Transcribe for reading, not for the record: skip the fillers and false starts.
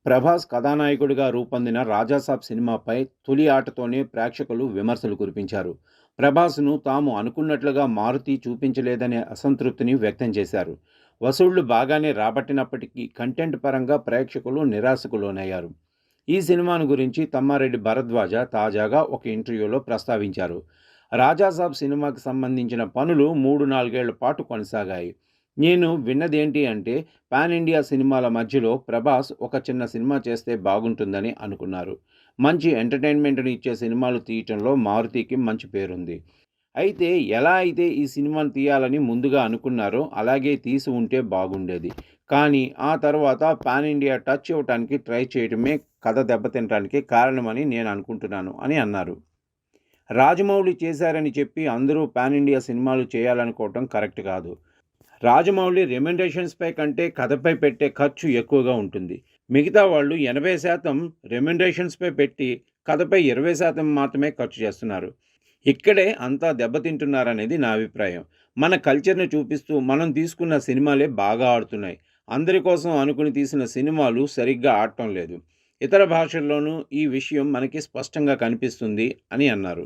ప్రభాస్ కథానాయకుడిగా రూపొందిన 'రాజాసాబ్' సినిమాపై తొలి ఆటతోనే ప్రేక్షకులు విమర్శలు కురిపించారు. ప్రభాస్‌ను తాము అనుకున్నట్లుగా మారుతి చూపించలేదనే అసంతృప్తిని వ్యక్తం చేశారు. వసూళ్లు బాగానే రాబట్టినప్పటికీ కంటెంట్ పరంగా ప్రేక్షకులు నిరాశకు లోనయ్యారు. ఈ సినిమాను గురించి తమ్మారెడ్డి భరద్వాజ తాజాగా ఒక ఇంటర్వ్యూలో ప్రస్తావించారు. 'రాజాసాబ్' సినిమాకి సంబంధించిన పనులు 3, 4 ఏళ్ల పాటు కొనసాగాయి. నేను విన్నదేంటి అంటే పాన్ ఇండియా సినిమాల మధ్యలో ప్రభాస్ ఒక చిన్న సినిమా చేస్తే బాగుంటుందని అనుకున్నారు. మంచి ఎంటర్టైన్మెంట్‌ని ఇచ్చే సినిమాలు తీయటంలో మారుతికి మంచి పేరుంది. అయితే ఎలా అయితే ఈ సినిమాను తీయాలని ముందుగా అనుకున్నారో అలాగే తీసి ఉంటే బాగుండేది. కానీ ఆ తర్వాత పాన్ ఇండియా టచ్ ఇవ్వటానికి ట్రై చేయటమే కథ దెబ్బతినటానికి కారణమని నేను అనుకుంటున్నాను అని అన్నారు. రాజమౌళి చేశారని చెప్పి అందరూ పాన్ ఇండియా సినిమాలు చేయాలనుకోవటం కరెక్ట్ కాదు. రాజమౌళి రెమ్యునరేషన్స్‌పై కంటే కథపై పెట్టే ఖర్చు ఎక్కువగా ఉంటుంది. మిగతా వాళ్ళు 80% రెమ్యునరేషన్స్‌పై పెట్టి కథపై 20% మాత్రమే ఖర్చు చేస్తున్నారు. ఇక్కడే అంతా దెబ్బతింటున్నారనేది నా అభిప్రాయం. మన కల్చర్‌ని చూపిస్తూ మనం తీసుకున్న సినిమాలే బాగా ఆడుతున్నాయి. అందరి కోసం అనుకుని తీసిన సినిమాలు సరిగ్గా ఆడటం లేదు. ఇతర భాషల్లోనూ ఈ విషయం మనకి స్పష్టంగా కనిపిస్తుంది అని అన్నారు.